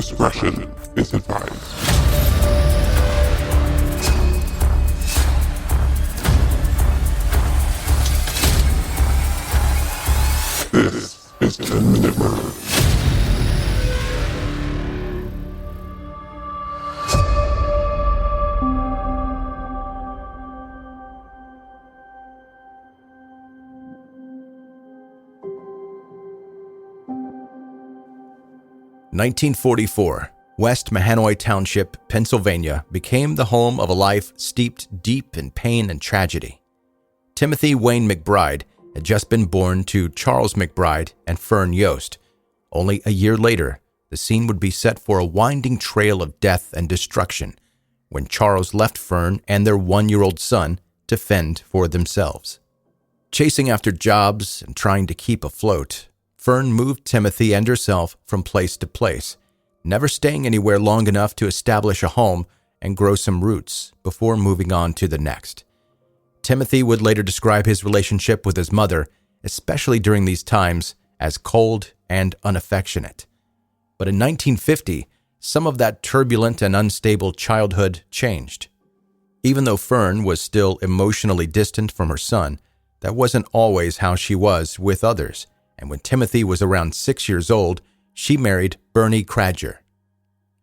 Discretion is advised. This is 10-Minute Murder. In 1944, West Mahanoy Township, Pennsylvania, became the home of a life steeped deep in pain and tragedy. Timothy Wayne McBride had just been born to Charles McBride and Fern Yost. Only a year later, the scene would be set for a winding trail of death and destruction when Charles left Fern and their 1-year-old son to fend for themselves. Chasing after jobs and trying to keep afloat, Fern moved Timothy and herself from place to place, never staying anywhere long enough to establish a home and grow some roots before moving on to the next. Timothy would later describe his relationship with his mother, especially during these times, as cold and unaffectionate. But in 1950, some of that turbulent and unstable childhood changed. Even though Fern was still emotionally distant from her son, that wasn't always how she was with others. And when Timothy was around 6 years old, she married Bernie Krajcir.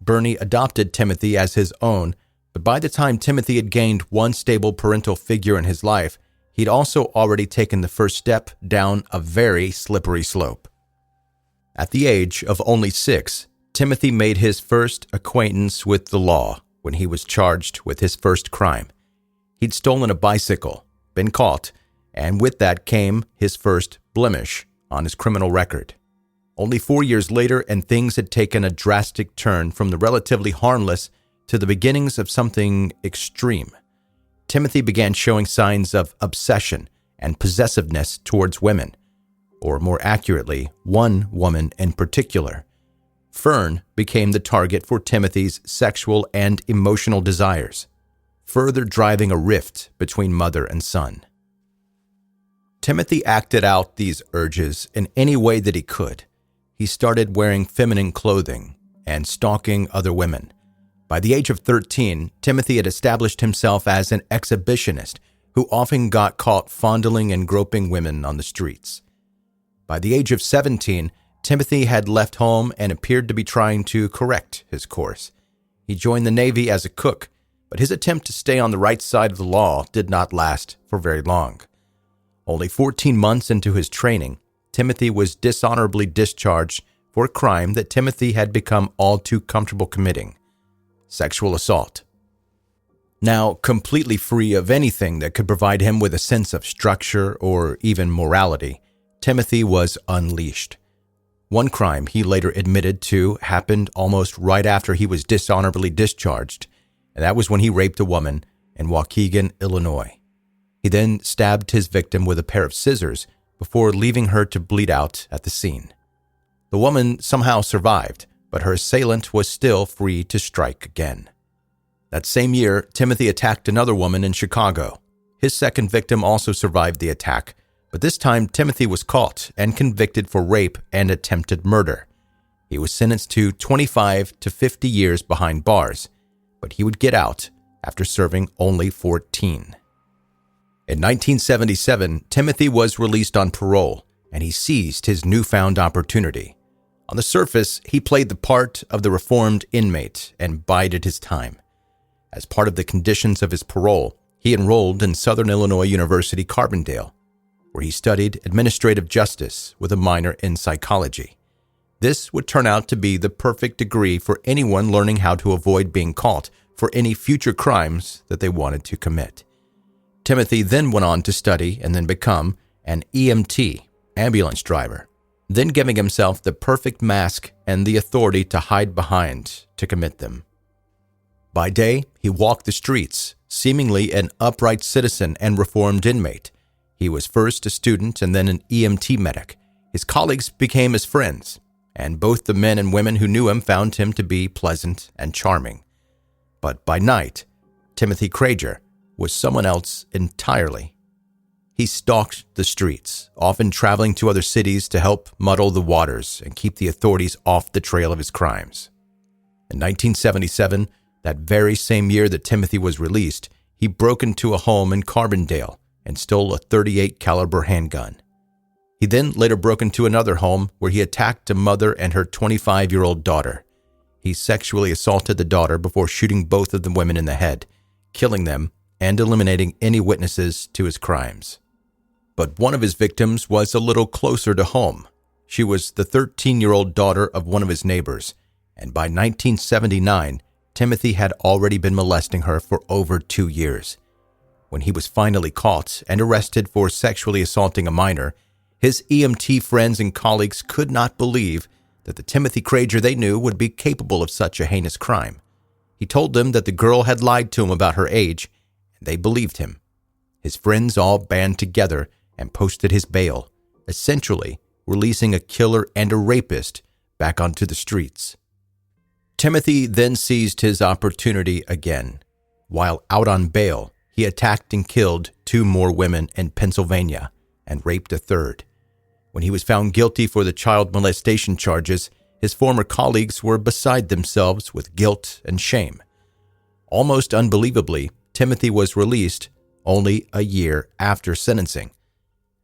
Bernie adopted Timothy as his own, but by the time Timothy had gained one stable parental figure in his life, he'd also already taken the first step down a very slippery slope. At the age of only 6, Timothy made his first acquaintance with the law when he was charged with his first crime. He'd stolen a bicycle, been caught, and with that came his first blemish on his criminal record. Only 4 years later, and things had taken a drastic turn from the relatively harmless to the beginnings of something extreme. Timothy began showing signs of obsession and possessiveness towards women, or more accurately, one woman in particular. Fern became the target for Timothy's sexual and emotional desires, further driving a rift between mother and son. Timothy acted out these urges in any way that he could. He started wearing feminine clothing and stalking other women. By the age of 13, Timothy had established himself as an exhibitionist who often got caught fondling and groping women on the streets. By the age of 17, Timothy had left home and appeared to be trying to correct his course. He joined the Navy as a cook, but his attempt to stay on the right side of the law did not last for very long. Only 14 months into his training, Timothy was dishonorably discharged for a crime that Timothy had become all too comfortable committing: sexual assault. Now, completely free of anything that could provide him with a sense of structure or even morality, Timothy was unleashed. One crime he later admitted to happened almost right after he was dishonorably discharged, and that was when he raped a woman in Waukegan, Illinois. He then stabbed his victim with a pair of scissors before leaving her to bleed out at the scene. The woman somehow survived, but her assailant was still free to strike again. That same year, Timothy attacked another woman in Chicago. His second victim also survived the attack, but this time Timothy was caught and convicted for rape and attempted murder. He was sentenced to 25 to 50 years behind bars, but he would get out after serving only 14. In 1977, Timothy was released on parole, and he seized his newfound opportunity. On the surface, he played the part of the reformed inmate and bided his time. As part of the conditions of his parole, he enrolled in Southern Illinois University, Carbondale, where he studied administrative justice with a minor in psychology. This would turn out to be the perfect degree for anyone learning how to avoid being caught for any future crimes that they wanted to commit. Timothy then went on to study and then become an EMT, ambulance driver, then giving himself the perfect mask and the authority to hide behind to commit them. By day, he walked the streets, seemingly an upright citizen and reformed inmate. He was first a student and then an EMT medic. His colleagues became his friends, and both the men and women who knew him found him to be pleasant and charming. But by night, Timothy Krajcir was someone else entirely. He stalked the streets, often traveling to other cities to help muddle the waters and keep the authorities off the trail of his crimes. In 1977, that very same year that Timothy was released, he broke into a home in Carbondale and stole a .38 caliber handgun. He then later broke into another home where he attacked a mother and her 25-year-old daughter. He sexually assaulted the daughter before shooting both of the women in the head, killing them and eliminating any witnesses to his crimes. But one of his victims was a little closer to home. She was the 13-year-old daughter of one of his neighbors, and by 1979, Timothy had already been molesting her for over 2 years. When he was finally caught and arrested for sexually assaulting a minor, his EMT friends and colleagues could not believe that the Timothy Krajcir they knew would be capable of such a heinous crime. He told them that the girl had lied to him about her age, and they believed him. His friends all band together and posted his bail, essentially releasing a killer and a rapist back onto the streets. Timothy then seized his opportunity again. While out on bail, he attacked and killed 2 more women in Pennsylvania and raped a third. When he was found guilty for the child molestation charges, his former colleagues were beside themselves with guilt and shame. Almost unbelievably, Timothy was released only a year after sentencing.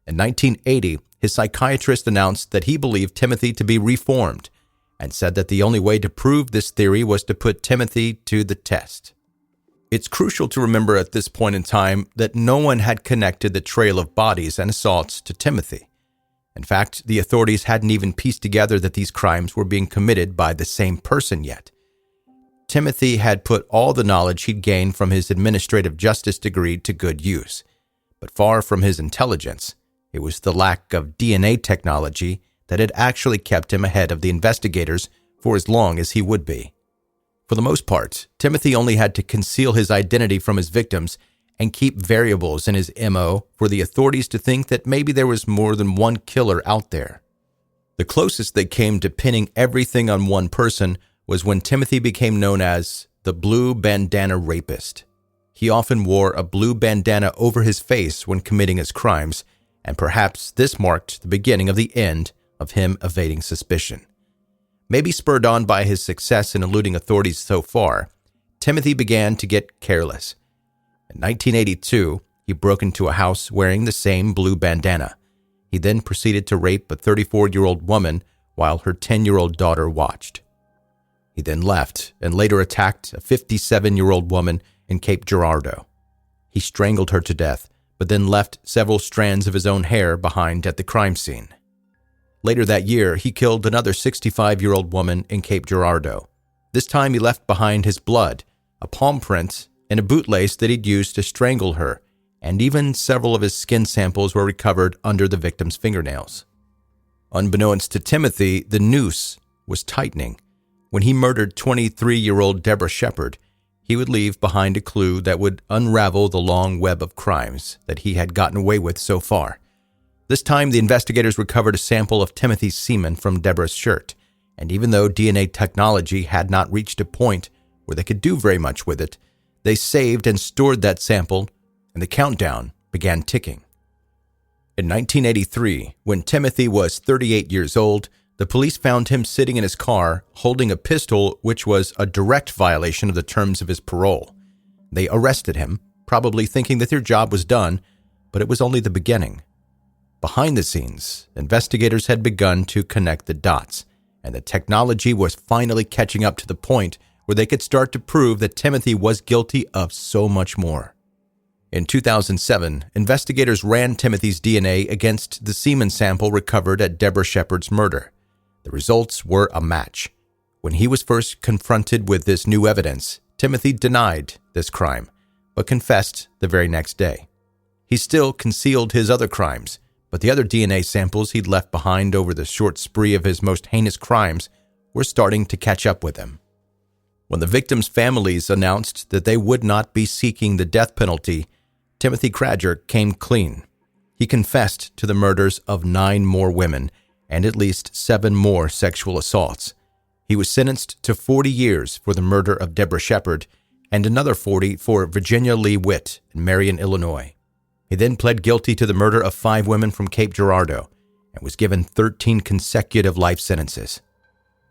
In 1980, his psychiatrist announced that he believed Timothy to be reformed and said that the only way to prove this theory was to put Timothy to the test. It's crucial to remember at this point in time that no one had connected the trail of bodies and assaults to Timothy. In fact, the authorities hadn't even pieced together that these crimes were being committed by the same person yet. Timothy had put all the knowledge he'd gained from his administrative justice degree to good use, but far from his intelligence, it was the lack of DNA technology that had actually kept him ahead of the investigators for as long as he would be. For the most part, Timothy only had to conceal his identity from his victims and keep variables in his MO for the authorities to think that maybe there was more than one killer out there. The closest they came to pinning everything on one person was when Timothy became known as the Blue Bandana Rapist. He often wore a blue bandana over his face when committing his crimes, and perhaps this marked the beginning of the end of him evading suspicion. Maybe spurred on by his success in eluding authorities so far, Timothy began to get careless. In 1982, he broke into a house wearing the same blue bandana. He then proceeded to rape a 34-year-old woman while her 10-year-old daughter watched. He then left and later attacked a 57-year-old woman in Cape Girardeau. He strangled her to death, but then left several strands of his own hair behind at the crime scene. Later that year, he killed another 65-year-old woman in Cape Girardeau. This time he left behind his blood, a palm print, and a bootlace that he'd used to strangle her, and even several of his skin samples were recovered under the victim's fingernails. Unbeknownst to Timothy, the noose was tightening. When he murdered 23-year-old Deborah Shepard, he would leave behind a clue that would unravel the long web of crimes that he had gotten away with so far. This time, the investigators recovered a sample of Timothy's semen from Deborah's shirt, and even though DNA technology had not reached a point where they could do very much with it, they saved and stored that sample, and the countdown began ticking. In 1983, when Timothy was 38 years old, the police found him sitting in his car holding a pistol, which was a direct violation of the terms of his parole. They arrested him, probably thinking that their job was done, but it was only the beginning. Behind the scenes, investigators had begun to connect the dots, and the technology was finally catching up to the point where they could start to prove that Timothy was guilty of so much more. In 2007, investigators ran Timothy's DNA against the semen sample recovered at Deborah Shepard's murder. The results were a match. When he was first confronted with this new evidence, Timothy denied this crime, but confessed the very next day. He still concealed his other crimes, but the other DNA samples he'd left behind over the short spree of his most heinous crimes were starting to catch up with him. When the victims' families announced that they would not be seeking the death penalty, Timothy Krajcir came clean. He confessed to the murders of 9 more women and at least 7 more sexual assaults. He was sentenced to 40 years for the murder of Deborah Shepard and another 40 for Virginia Lee Witt in Marion, Illinois. He then pled guilty to the murder of 5 women from Cape Girardeau and was given 13 consecutive life sentences.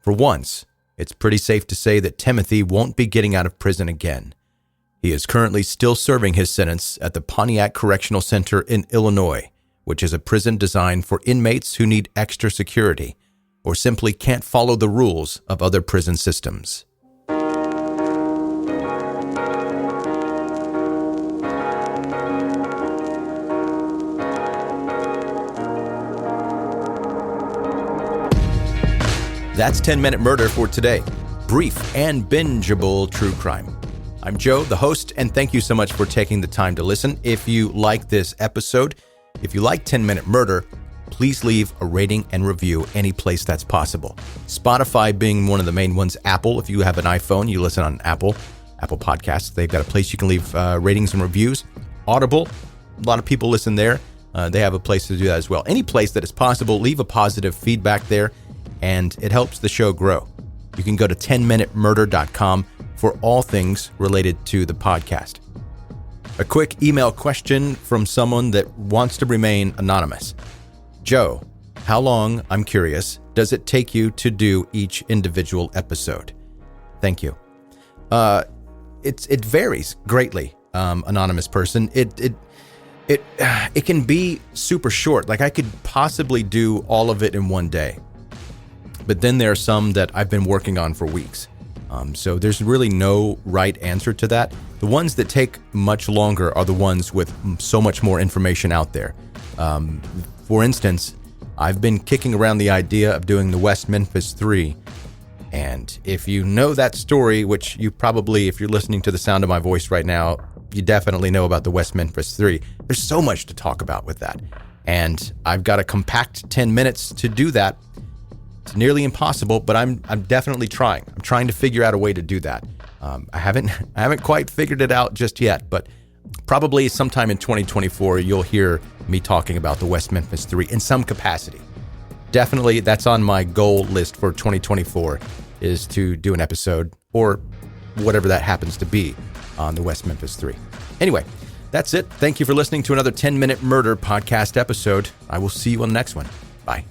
For once, it's pretty safe to say that Timothy won't be getting out of prison again. He is currently still serving his sentence at the Pontiac Correctional Center in Illinois, which is a prison designed for inmates who need extra security or simply can't follow the rules of other prison systems. That's 10-Minute Murder for today. Brief and bingeable true crime. I'm Joe, the host, and thank you so much for taking the time to listen. If you like this episode, if you like 10-Minute Murder, please leave a rating and review any place that's possible. Spotify being one of the main ones. Apple, if you have an iPhone, you listen on Apple Podcasts. They've got a place you can leave ratings and reviews. Audible, a lot of people listen there. They have a place to do that as well. Any place that is possible, leave a positive feedback there, and it helps the show grow. You can go to 10minutemurder.com for all things related to the podcast. A quick email question from someone that wants to remain anonymous. Joe, how long, I'm curious, does it take you to do each individual episode? Thank you. It varies greatly, anonymous person. It can be super short. Like I could possibly do all of it in one day. But then there are some that I've been working on for weeks. So there's really no right answer to that. The ones that take much longer are the ones with so much more information out there. For instance, I've been kicking around the idea of doing the West Memphis 3. And if you know that story, which you probably, if you're listening to the sound of my voice right now, you definitely know about the West Memphis 3. There's so much to talk about with that. And I've got a compact 10 minutes to do that. It's nearly impossible, but I'm definitely trying. I'm trying to figure out a way to do that. I haven't quite figured it out just yet, but probably sometime in 2024, you'll hear me talking about the West Memphis 3 in some capacity. Definitely, that's on my goal list for 2024, is to do an episode, or whatever that happens to be, on the West Memphis 3. Anyway, that's it. Thank you for listening to another 10-Minute Murder podcast episode. I will see you on the next one. Bye.